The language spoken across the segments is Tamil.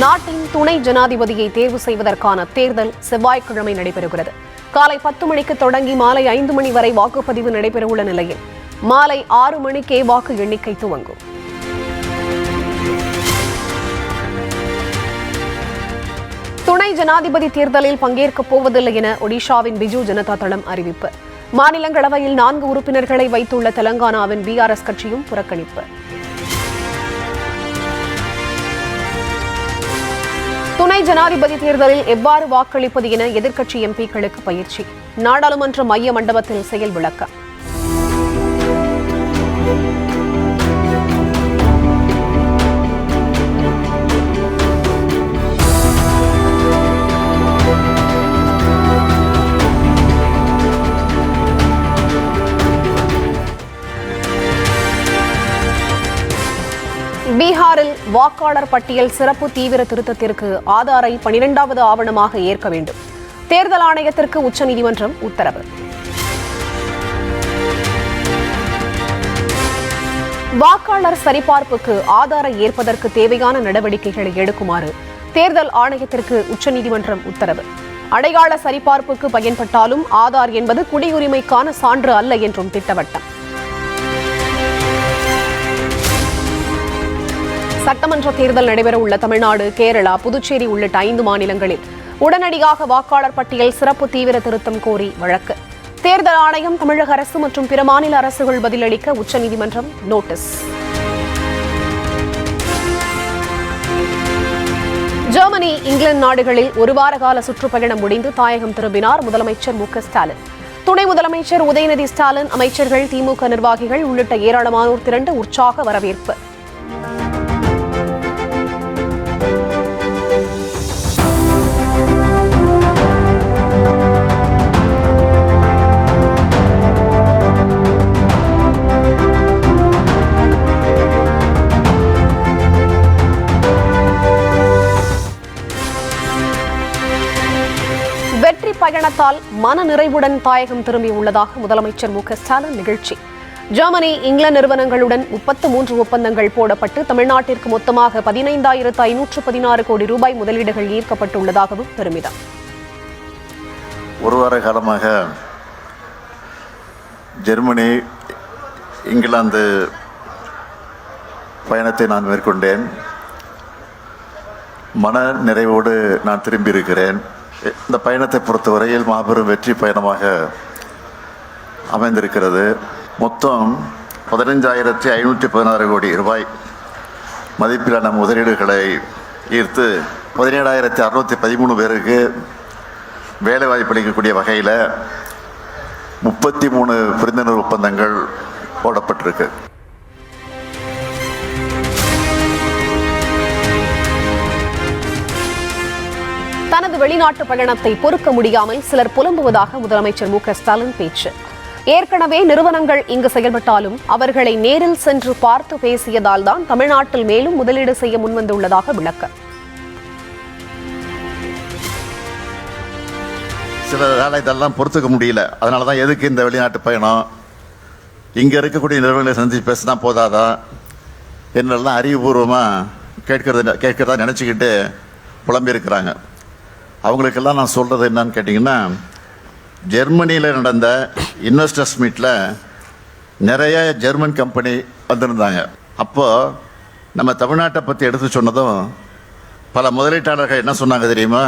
நாட்டின் துணை ஜனாதிபதியை தேர்வு செய்வதற்கான தேர்தல் செவ்வாய்க்கிழமை நடைபெறுகிறது. காலை 10 மணிக்கு தொடங்கி மாலை 5 மணி வரை வாக்குப்பதிவு நடைபெறவுள்ள நிலையில் மாலை 6 மணிக்கே வாக்கு எண்ணிக்கை துவங்கும். துணை ஜனாதிபதி தேர்தலில் பங்கேற்கப் போவதில்லை என ஒடிஷாவின் பிஜு ஜனதா தளம் அறிவிப்பு. மாநிலங்களவையில் 4 உறுப்பினர்களை வைத்துள்ள தெலங்கானாவின் பிஆர்எஸ் கட்சியும் புறக்கணிப்பு. துணை ஜனாதிபதி தேர்தலில் எவ்வாறு வாக்களிப்பது என எதிர்க்கட்சி எம்பிக்களுக்கு பயிற்சி. நாடாளுமன்ற மைய மண்டபத்தில் செயல் விளக்கம். பீகாரில் வாக்காளர் பட்டியல் சிறப்பு தீவிர திருத்தத்திற்கு ஆதாரை 12வது ஆவணமாக ஏற்க வேண்டும். தேர்தல் ஆணையத்திற்கு உச்சநீதிமன்றம் உத்தரவு. வாக்காளர் சரிபார்ப்புக்கு ஆதாரை ஏற்பதற்கு தேவையான நடவடிக்கைகளை எடுக்குமாறு தேர்தல் ஆணையத்திற்கு உச்சநீதிமன்றம் உத்தரவு. அடையாள சரிபார்ப்புக்கு பயன்பட்டாலும் ஆதார் என்பது குடியுரிமைக்கான சான்று அல்ல என்றும் திட்டவட்டம். சட்டமன்ற தேர்தல் நடைபெறவுள்ள தமிழ்நாடு, கேரளா, புதுச்சேரி உள்ளிட்ட 5 மாநிலங்களில் உடனடியாக வாக்காளர் பட்டியல் சிறப்பு தீவிர திருத்தம் கோரி வழக்கு. தேர்தல் ஆணையம், தமிழக அரசு மற்றும் பிற மாநில அரசுகள் பதிலளிக்க உச்சநீதிமன்றம் நோட்டீஸ். ஜெர்மனி, இங்கிலாந்து நாடுகளில் 1 வார கால சுற்றுப்பயணம் முடிந்து தாயகம் திரும்பினார் முதலமைச்சர் மு.க. ஸ்டாலின். துணை முதலமைச்சர் உதயநிதி ஸ்டாலின், அமைச்சர்கள், திமுக நிர்வாகிகள் உள்ளிட்ட ஏராளமானோர் திரண்டு உற்சாக வரவேற்பு. வெற்றி பயணத்தால் மன நிறைவுடன் தாயகம் திரும்பியுள்ளதாக முதலமைச்சர் மு.க. ஸ்டாலின் நிகழ்ச்சி. ஜெர்மனி, இங்கிலாந்து நிறுவனங்களுடன் 33 ஒப்பந்தங்கள் போடப்பட்டு தமிழ்நாட்டிற்கு மொத்தமாக 15,516 கோடி ரூபாய் முதலீடுகள் ஈர்க்கப்பட்டுள்ளதாகவும் பெருமிதம். 1 வார காலமாக ஜெர்மனி, இங்கிலாந்து பயணத்தை நான் மேற்கொண்டேன். மன நிறைவோடு நான் திரும்பியிருக்கிறேன். இந்த பயணத்தை பொறுத்தவரையில் மாபெரும் வெற்றி பயணமாக அமைந்திருக்கிறது. மொத்தம் 15,516 கோடி ரூபாய் மதிப்பிலான முதலீடுகளை ஈர்த்து 17,613 பேருக்கு வேலைவாய்ப்பு அளிக்கக்கூடிய வகையில் 33 புரிந்துணர்வு ஒப்பந்தங்கள் போடப்பட்டிருக்கு. தனது வெளிநாட்டு பயணத்தை பொறுக்க முடியாமல் சிலர் புலம்புவதாக முதலமைச்சர் மு.க. ஸ்டாலின் பேச்சு. ஏற்கனவே நிறுவனங்கள் இங்கு செயல்பட்டாலும் அவர்களை நேரில் சென்று பார்த்து பேசியதால் தான் தமிழ்நாட்டில் மேலும் முதலீடு செய்ய முன்வந்துள்ளதாக விளக்கம். சில இதெல்லாம் பொறுத்துக்க முடியல. அதனால தான் எதுக்கு இந்த வெளிநாட்டு பயணம், இங்கே இருக்கக்கூடிய நிறுவனங்களை சந்தித்து பேசினா போதாதா என்னெல்லாம் அறிவுபூர்வமாக கேட்கறதா நினச்சிக்கிட்டு புலம்பியிருக்கிறாங்க. அவங்களுக்கெல்லாம் நான் சொல்கிறது என்னன்னு கேட்டிங்கன்னா, ஜெர்மனியில் நடந்த இன்வெஸ்டர்ஸ் மீட்டில் நிறைய ஜெர்மன் கம்பெனி வந்திருந்தாங்க. அப்போது நம்ம தமிழ்நாட்டை பற்றி எடுத்து சொன்னதும் பல முதலீட்டாளர்கள் என்ன சொன்னாங்க தெரியுமா?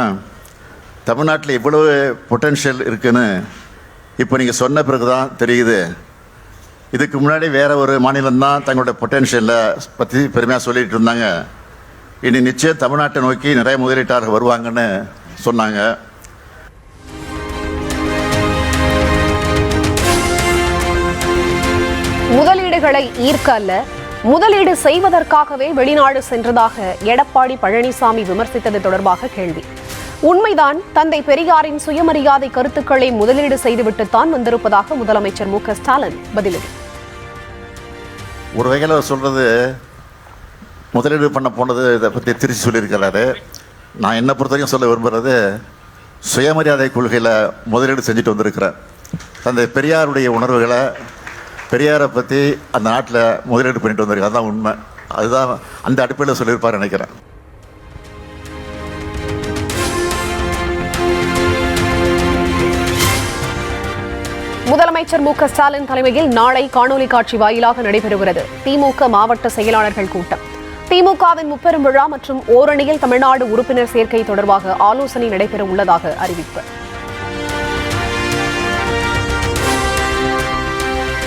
தமிழ்நாட்டில் இவ்வளவு பொட்டென்ஷியல் இருக்குன்னு இப்போ நீங்கள் சொன்ன பிறகு தான் தெரியுது. இதுக்கு முன்னாடி வேறு ஒரு மாநிலம்தான் தங்களுடைய பொட்டென்ஷியலை பற்றி பெருமையாக சொல்லிகிட்டு இருந்தாங்க. இனி நிச்சயம் தமிழ்நாட்டை நோக்கி நிறைய முதலீட்டாளர்கள் வருவாங்கன்னு சொன்னாங்க. முதலீடுகளை ஈர்க்க அல்ல, முதலீடு செய்வதற்காகவே வெளிநாடு சென்றதாக எடப்பாடி பழனிசாமி விமர்சித்தது தொடர்பாக கேள்வி. உண்மைதான், தந்தை பெரியாரின் சுயமரியாதை கருத்துக்களை முதலீடு செய்துவிட்டுத்தான் வந்திருப்பதாக முதலமைச்சர் மு.க. ஸ்டாலின் பதிலடி. ஒரு வகையில் சொல்றது, முதலீடு பண்ண போனது இதை பற்றி திருச்சி சொல்லியிருக்கிறாரு. நான் என்னை பொறுத்தவரைக்கும் சொல்ல விரும்புகிறது, சுயமரியாதை கொள்கையில் முதலீடு செஞ்சுட்டு வந்திருக்கிறேன். தந்தை பெரியாருடைய உணர்வுகளை, பெரியாரை பற்றி அந்த நாட்டில் முதலீடு பண்ணிட்டு வந்திருக்கேன். அதுதான் உண்மை. அதுதான் அந்த அடிப்படையில் சொல்லியிருப்பார் நினைக்கிறேன். முதலமைச்சர் மு.க.ஸ்டாலின் தலைமையில் நாளை காணொலி காட்சி வாயிலாக நடைபெறுகிறது திமுக மாவட்ட செயலாளர்கள் கூட்டம். திமுகவின் முப்பெரும் விழா மற்றும் ஓரணியில் தமிழ்நாடு உறுப்பினர் சேர்க்கை தொடர்பாக ஆலோசனை நடைபெற உள்ளதாக அறிவிப்பு.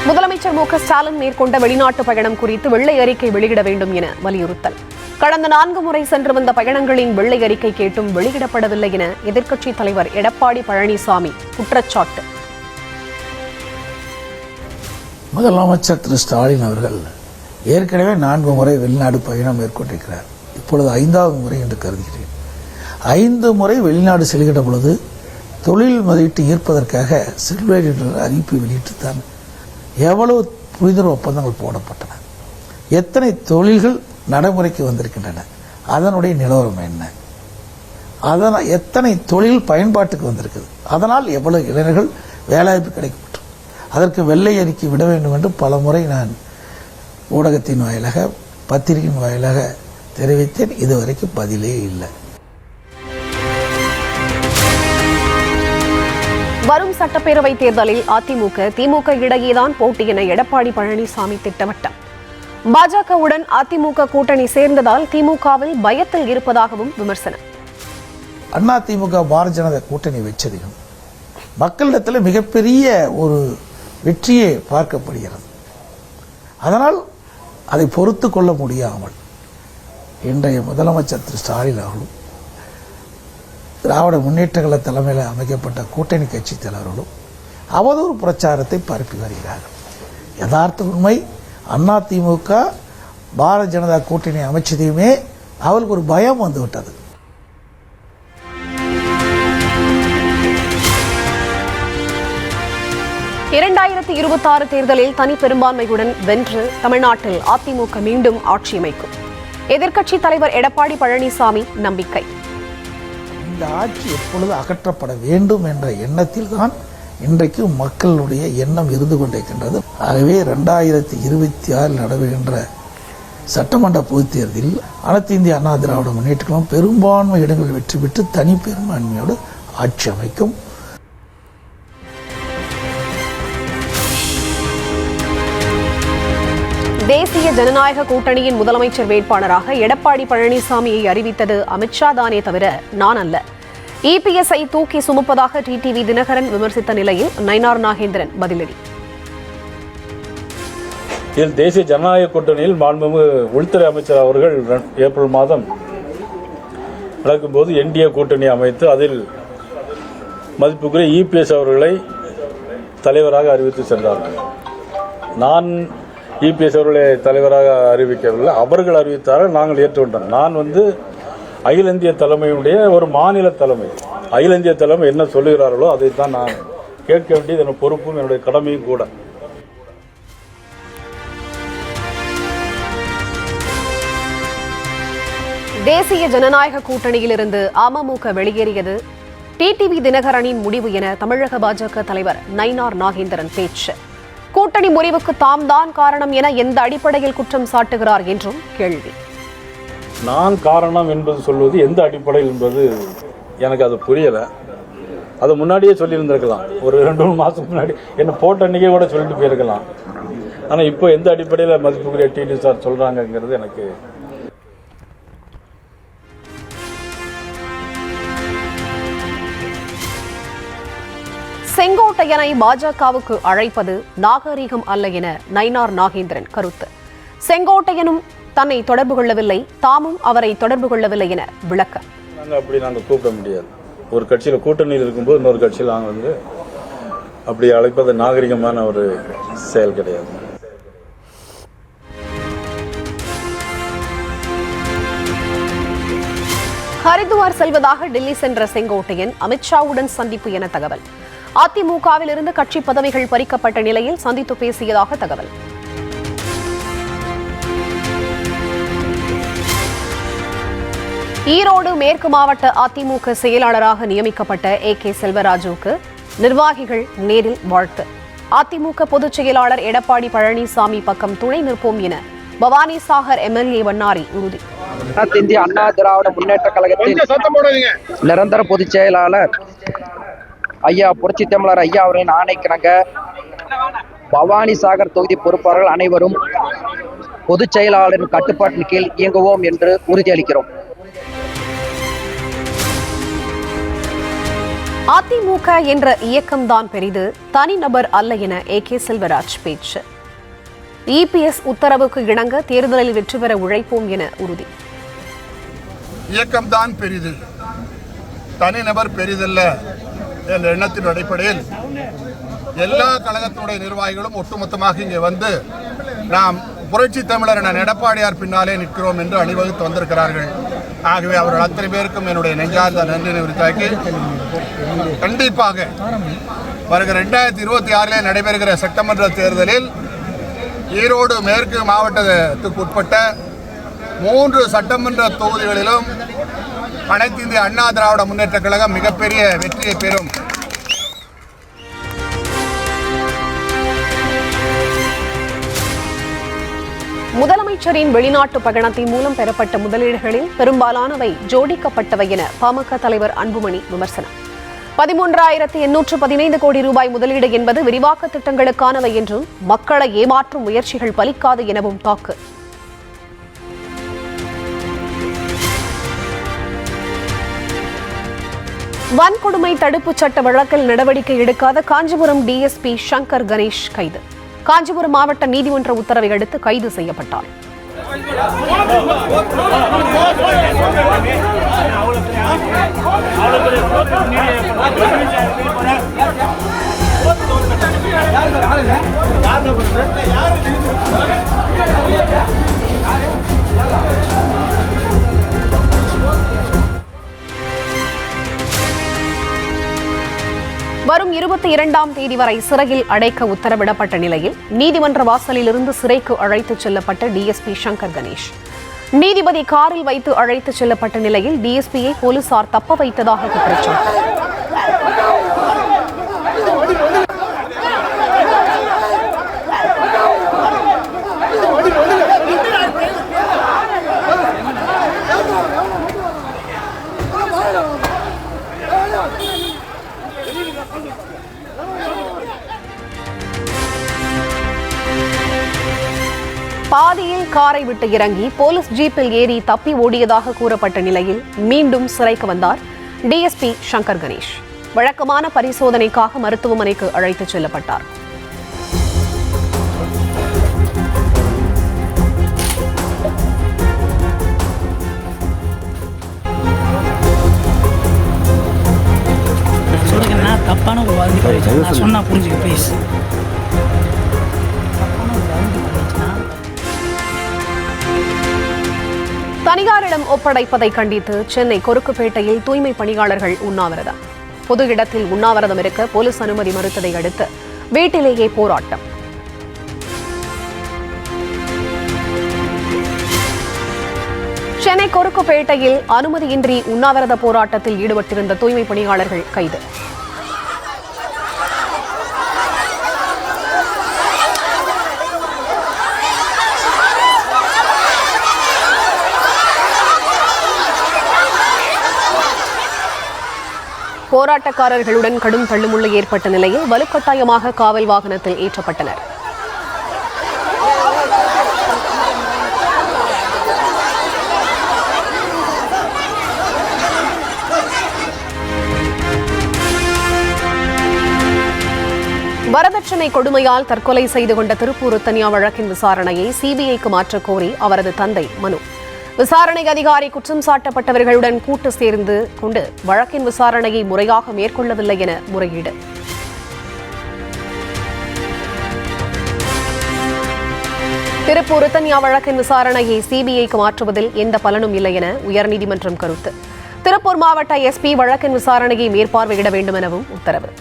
முதலமைச்சர் மு.க.ஸ்டாலின் மேற்கொண்ட வெளிநாட்டு பயணம் குறித்து வெள்ளை அறிக்கை வெளியிட வேண்டும் என வலியுறுத்தல். கடந்த 4 முறை சென்று வந்த பயணங்களின் வெள்ளை அறிக்கை கேட்டும் வெளியிடப்படவில்லை என எதிர்க்கட்சித் தலைவர் எடப்பாடி பழனிசாமி குற்றச்சாட்டு. முதலமைச்சர் திரு ஸ்டாலின் அவர்கள் ஏற்கனவே 4 முறை வெளிநாடு பயணம் மேற்கொண்டிருக்கிறார். இப்பொழுது 5வது முறை என்று கருதுகிறேன். 5 முறை வெளிநாடு செல்கின்ற பொழுது தொழில் முதலீட்டு ஈர்ப்பதற்காக செல்வேர் என்ற அறிவிப்பை வெளியிட்டுத்தான் எவ்வளவு புரிந்துணர்வு ஒப்பந்தங்கள் போடப்பட்டன, எத்தனை தொழில்கள் நடைமுறைக்கு வந்திருக்கின்றன, அதனுடைய நிலவரம் என்ன, அதனால் எத்தனை தொழில் பயன்பாட்டுக்கு வந்திருக்குது, அதனால் எவ்வளவு இளைஞர்கள் வேலைவாய்ப்பு கிடைக்கப்பட்டு அதற்கு வெள்ளை அறிக்கை விட வேண்டும் என்று பல முறை நான் ஊடகத்தின் வாயிலாக பத்திரிகையின் வாயிலாக தெரிவித்தேன். இதுவரைக்கும் பதிலே இல்லை. வரும் சட்டப்பேரவைத் தேர்தலில் அதிமுக திமுக இடையேதான் போட்டி என எடப்பாடி பழனிசாமி திட்டவட்டம். பாஜகவுடன் அதிமுக கூட்டணி சேர்ந்ததால் திமுகவில் பயத்தில் இருப்பதாகவும் விமர்சனம். அதிமுக பாரதிய ஜனதா கூட்டணி வச்சதையும் மக்களிடத்தில் மிகப்பெரிய ஒரு வெற்றியை பார்க்கப்படுகிறது. அதனால் அதை பொறுத்து கொள்ள முடியாமல் இன்றைய முதலமைச்சர் திரு ஸ்டாலின் அவர்களும் திராவிட முன்னேற்ற கழக தலைமையில் அமைக்கப்பட்ட கூட்டணி கட்சி தலைவர்களும் அவதூறு பிரச்சாரத்தை பரப்பி வருகிறார்கள். யதார்த்த உண்மை, அதிமுக பாரதிய ஜனதா கூட்டணி அமைச்சதையுமே அவருக்கு ஒரு பயம் வந்துவிட்டது. இரண்டாயிரத்தி 26 தேர்தலில் தனி பெரும்பான்மையுடன் வென்று தமிழ்நாட்டில் அதிமுக மீண்டும் ஆட்சி அமைக்கும். எதிர்க்கட்சித் தலைவர் எடப்பாடி பழனிசாமி நம்பிக்கை. இந்த ஆட்சி எப்பொழுது அகற்றப்பட வேண்டும் என்ற எண்ணத்தில் தான் இன்றைக்கு மக்களுடைய எண்ணம் இருந்து கொண்டிருக்கின்றது. ஆகவே 2026 நடைபெறுகின்ற சட்டமன்ற பொதுத் தேர்தலில் அனைத்து இந்திய அண்ணா திராவிட முன்னேற்ற கழகம் பெரும்பான்மை இடங்களில் வெற்றி பெற்று தனி பெரும்பான்மையோடு ஆட்சி அமைக்கும். தேசிய ஜனநாயக கூட்டணியின் முதலமைச்சர் வேட்பாளராக எடப்பாடி பழனிசாமியை அறிவித்தது அமித்ஷா தானே தவிர நான் அல்ல. இபிஎஸ்ஐ தூக்கி சுமப்பதாக டிடிவி தினகரன் விமர்சித்த நிலையில் நயினார் நாகேந்திரன் பதிலடி. இதில் தேசிய ஜனநாயக கூட்டணியில் மாண்புமிகு உள்துறை அமைச்சர் அவர்கள் ஏப்ரல் மாதம் நடக்கும்போது என்டிஏ கூட்டணி அமைத்து அதில் மதிப்புக்குரிய இபிஎஸ் அவர்களை தலைவராக அறிவித்து சென்றார்கள். நான் இபிஎஸ் அவர்களை தலைவராக அறிவிக்கவில்லை, அவர்கள் அறிவித்தார்கள், நாங்கள் ஏற்றுக்கொண்டோம். நான் அகில இந்திய தலைமையுடைய ஒரு மாநில தலைமை, அகில இந்திய தலைமை என்ன சொல்லுகிறார்களோ அதைத்தான் நான் கேட்க வேண்டியது என்னுடைய பொறுப்பும் என்னுடைய கடமையும் கூட. தேசிய ஜனநாயக கூட்டணியிலிருந்து அமமுக வெளியேறியது டிடிவி தினகரனின் முடிவு என தமிழக பாஜக தலைவர் நயினார் நாகேந்திரன் பேச்சு. கூட்டணி முறிவுக்கு தாம் தான் காரணம் என எந்த அடிப்படையில் குற்றம் சாட்டுகிறார் என்றும் கேள்வி. நான் காரணம் என்பது சொல்வது எந்த அடிப்படையில் என்பது எனக்கு அது புரியலை. அதை முன்னாடியே சொல்லியிருந்திருக்கலாம், ஒரு 2-3 மாதம் முன்னாடி என்ன போட்ட அன்றைக்கே கூட சொல்லிட்டு போயிருக்கலாம். ஆனால் இப்போ எந்த அடிப்படையில் மதிப்புக்குரிய டிடி சார் சொல்கிறாங்கங்கிறது எனக்கு செங்கோட்டையனை பாஜகவுக்கு அழைப்பது நாகரீகம் அல்ல என நயினார் நாகேந்திரன் கருத்து. செங்கோட்டையனும் தன்னை தொடர்பு கொள்ளவில்லை, தாமும் அவரை தொடர்பு கொள்ளவில்லை என விளக்கம். நாங்கள் கூப்பிட முடியாது. ஒரு கட்சியில் கூட்டணியில் இருக்கும்போது இன்னொரு கட்சியில் நாங்கள் அப்படி அழைப்பது நாகரிகமான ஒரு செயல் கிடையாது. ஹரித்துவார் செல்வதாக டெல்லி சென்ற செங்கோட்டையன் அமித்ஷாவுடன் சந்திப்பு என தகவல். அதிமுகவில் இருந்து கட்சி பதவிகள் பறிக்கப்பட்ட நிலையில் சந்தித்து பேசியதாக தகவல். ஈரோடு மேற்கு மாவட்ட அதிமுக செயலாளராக நியமிக்கப்பட்ட A.K. செல்வராஜுவுக்கு நிர்வாகிகள் நேரில் வாழ்த்து. அதிமுக பொதுச் செயலாளர் எடப்பாடி பழனிசாமி பக்கம் துணை நிற்போம் என பவானி சாகர் MLA வண்ணாரி உறுதி. இந்திய அண்ணா திராவிட முன்னேற்ற கழகத்தின் நிரந்தர பொதுச் செயலாளர் ஐயா புரட்சி தமிழர் ஐயா அவர்களின் ஆணைக்கிணங்க பவானி சாகர் தொகுதி பொறுப்பாளர்கள் அனைவரும் பொதுச் செயலாளரின் கட்டுப்பாட்டின் கீழ் இயங்குவோம் என்று உறுதியளிக்கிறோம். அதிமுக என்ற இயக்கம்தான் பெரிது, தனிநபர் அல்ல என AK செல்வராஜ் பேச்சு. EPS உத்தரவுக்கு இணங்க தேர்தலில் வெற்றி பெற உழைப்போம் என உறுதி. இயக்கம்தான் பெரிது, தனிநபர் பெரிதல்ல என்ற எண்ணத்தின் அடிப்படையில் எல்லா கழகத்தினுடைய நிர்வாகிகளும் ஒட்டுமொத்தமாக இங்கே வந்து நாம் புரட்சி தமிழர் என எடப்பாடியார் பின்னாலே நிற்கிறோம் என்று அணிவகுத்து வந்திருக்கிறார்கள். ஆகவே அவர்கள் அத்தனை பேருக்கும் என்னுடைய நெஞ்சார்ந்த நன்றியை உரித்தாக்கி, கண்டிப்பாக வருகிற 2026 நடைபெறுகிற சட்டமன்ற தேர்தலில் ஈரோடு மேற்கு மாவட்டத்துக்கு உட்பட்ட 3 சட்டமன்ற தொகுதிகளிலும் அனைத்து இந்திய அண்ணா திராவிட முன்னேற்ற கழகம் மிகப்பெரிய வெற்றியை பெறும். முதலமைச்சரின் வெளிநாட்டு பயணத்தின் மூலம் பெறப்பட்ட முதலீடுகளில் பெரும்பாலானவை ஜோடிக்கப்பட்டவை என பாமக தலைவர் அன்புமணி விமர்சனம். 13,815 கோடி ரூபாய் முதலீடு என்பது விரிவாக்க திட்டங்களுக்கானவை என்றும் மக்களை ஏமாற்றும் முயற்சிகள் பலிக்காது எனவும் தாக்கு. வன்கொடுமை தடுப்புச் சட்ட வழக்கில் நடவடிக்கை எடுக்காத காஞ்சிபுரம் DSP சங்கர் கணேஷ் கைது. காஞ்சிபுரம் மாவட்ட நீதிமன்ற உத்தரவை அடுத்து கைது செய்யப்பட்டார். வரும் 22ஆம் தேதி வரை சிறையில் அடைக்க உத்தரவிடப்பட்ட நிலையில் நீதிமன்ற வாசலில் இருந்து சிறைக்கு அழைத்துச் செல்லப்பட்ட DSP சங்கர் கணேஷ் நீதிபதி காரில் வைத்து அழைத்துச் செல்லப்பட்ட நிலையில் DSPயை போலீசார் தப்ப வைத்ததாக குற்றச்சாட்டு. பாதியில் காரை விட்டு இறங்கி போலீஸ் ஜீப்பில் ஏறி தப்பி ஓடியதாக கூறப்பட்ட நிலையில் மீண்டும் சிறைக்கு வந்தார் DSP சங்கர் கணேஷ். வழக்கமான பரிசோதனைக்காக மருத்துவமனைக்கு அழைத்துச் செல்லப்பட்டார். தப்பான ஒரு வார்த்தை சொன்னா புரிஞ்சுக்க ப்ளீஸ். தனியாரிடம் ஒப்படைப்பதை கண்டித்து சென்னை கொருக்குப்பேட்டையில் தூய்மை பணியாளர்கள் உண்ணாவிரதம். பொது இடத்தில் உண்ணாவிரதம் இருக்க போலீஸ் அனுமதி மறுத்ததை அடுத்து வீட்டிலேயே போராட்டம். சென்னை கொருக்குப்பேட்டையில் அனுமதியின்றி உண்ணாவிரத போராட்டத்தில் ஈடுபட்டிருந்த தூய்மை பணியாளர்கள் கைது. போராட்டக்காரர்களுடன் கடும் தள்ளுமுள்ளு ஏற்பட்ட நிலையில் வலுக்கட்டாயமாக காவல் வாகனத்தில் ஏற்றப்பட்டனர். வரதட்சணை கொடுமையால் தற்கொலை செய்து கொண்ட திருப்பூர் ரத்தன்யா வழக்கின் விசாரணையை CBIக்கு மாற்றக் கோரி அவரது தந்தை மனு. விசாரணை அதிகாரி குற்றம் சாட்டப்பட்டவர்களுடன் கூட்டு சேர்ந்து கொண்டு வழக்கின் விசாரணையை முறையாக மேற்கொள்ளவில்லை என முறையீடு. திருப்பூர் ரத்தன்யா வழக்கின் விசாரணையை CBIக்கு மாற்றுவதில் எந்த பலனும் இல்லை என உயர்நீதிமன்றம் கருத்து. திருப்பூர் மாவட்ட SP வழக்கின் விசாரணையை மேற்பார்வையிட வேண்டும் எனவும் உத்தரவு.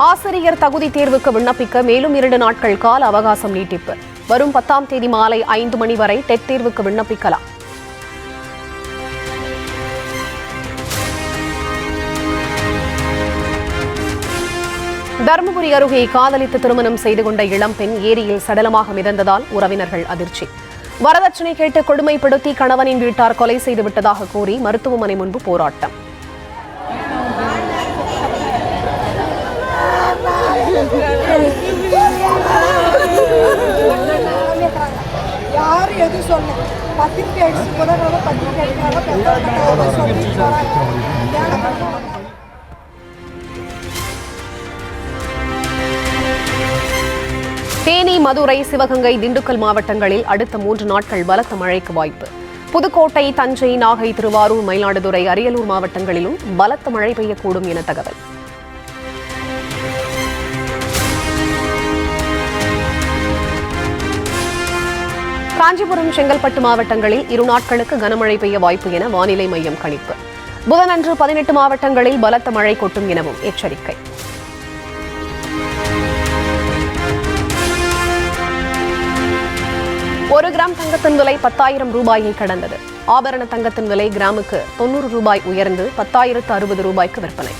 ஆசிரியர் தகுதி தேர்வுக்கு விண்ணப்பிக்க மேலும் 2 நாட்கள் கால அவகாசம் நீட்டிப்பு. வரும் 10ஆம் தேதி மாலை 5 மணி வரை டெட் தேர்வுக்கு விண்ணப்பிக்கலாம். தருமபுரி அருகே காதலித்து திருமணம் செய்து கொண்ட இளம்பெண் ஏரியில் சடலமாக மிதந்ததால் உறவினர்கள் அதிர்ச்சி. வரதட்சணை கேட்டு கொடுமைப்படுத்தி கணவனின் வீட்டார் கொலை செய்து விட்டதாக கூறி மருத்துவமனை முன்பு போராட்டம். தேனி, மதுரை, சிவகங்கை, திண்டுக்கல் மாவட்டங்களில் அடுத்த 3 நாட்கள் பலத்த மழைக்கு வாய்ப்பு. புதுக்கோட்டை, தஞ்சை, நாகை, திருவாரூர், மயிலாடுதுறை, அரியலூர் மாவட்டங்களிலும் பலத்த மழை பெய்யக்கூடும் என தகவல். காஞ்சிபுரம், செங்கல்பட்டு மாவட்டங்களில் 2 நாட்களுக்கு கனமழை பெய்ய வாய்ப்பு என வானிலை மையம் கணிப்பு. புதனன்று 18 மாவட்டங்களில் பலத்த மழை கொட்டும் எனவும் எச்சரிக்கை. ஒரு கிராம் தங்கத்தின் விலை 10,000 ரூபாயை கடந்தது. ஆபரண தங்கத்தின் விலை கிராமுக்கு 90 ரூபாய் உயர்ந்து 10,060 ரூபாய்க்கு விற்பனை.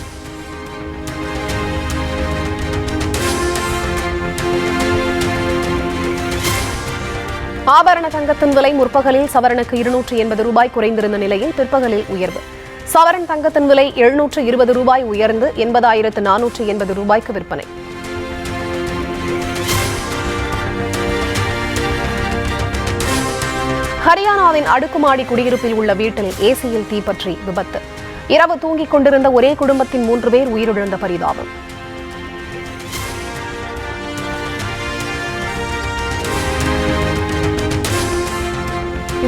ஆபரண தங்கத்தின் விலை முற்பகலில் சவரனுக்கு 280 ரூபாய் குறைந்திருந்த நிலையில் பிற்பகலில் உயர்வு. சவரன் தங்கத்தின் விலை 720 ரூபாய் உயர்ந்து 80,480 ரூபாய்க்கு விற்பனை. ஹரியானாவின் அடுக்குமாடி குடியிருப்பில் உள்ள வீட்டில் ஏசியில் தீப்பற்றி விபத்து. இரவு தூங்கிக் கொண்டிருந்த ஒரே குடும்பத்தின் 3 பேர் உயிரிழந்த பரிதாபம்.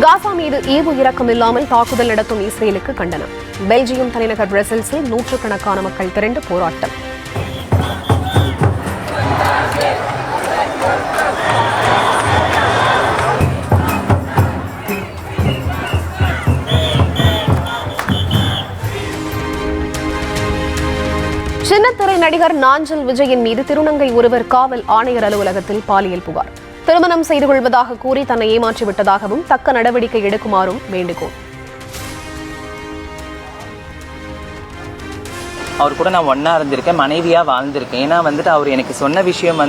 காசா மீது ஈவு இரக்கம் இல்லாமல் தாக்குதல் நடத்தும் இஸ்ரேலுக்கு கண்டனம். பெல்ஜியம் தலைநகர் பிரசல்ஸில் நூற்றுக்கணக்கான மக்கள் திரண்டு போராட்டம். சின்னத்திரை நடிகர் நாஞ்சில் விஜயன் மீது திருநங்கை ஒருவர் காவல் ஆணையர் அலுவலகத்தில் பாலியல் புகார். திருமணம் செய்து கொள்வதாக கூறி தன்னை ஏமாற்றிவிட்டதாகவும் தக்க நடவடிக்கை எடுக்குமாறும் வேண்டுகோள். அவர் கூட நான் ஒன்னா இருந்திருக்கேன், மனைவியா வாழ்ந்திருக்கேன். ஏன்னா அவர் எனக்கு சொன்ன விஷயம்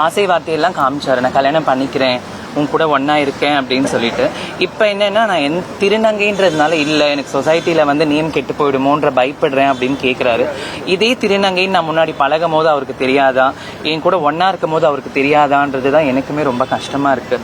ஆசை வார்த்தையெல்லாம் காமிச்சாரு, நான் கல்யாணம் பண்ணிக்கிறேன், உன் கூட ஒன்னா இருக்கேன் அப்படின்னு சொல்லிட்டு. இப்ப என்னன்னா நான் என் திருநங்கைன்றதுனால இல்ல, எனக்கு சொசைட்டில நேம் கெட்டு போயிடுமோன்ற பயப்படுறேன் அப்படின்னு கேட்கிறாரு. இதே திருநங்கைன்னு நான் முன்னாடி பழகும் போது அவருக்கு தெரியாதா, என் கூட ஒன்னா இருக்கும் போது அவருக்கு தெரியாதான்றதுதான் எனக்குமே ரொம்ப கஷ்டமா இருக்கு.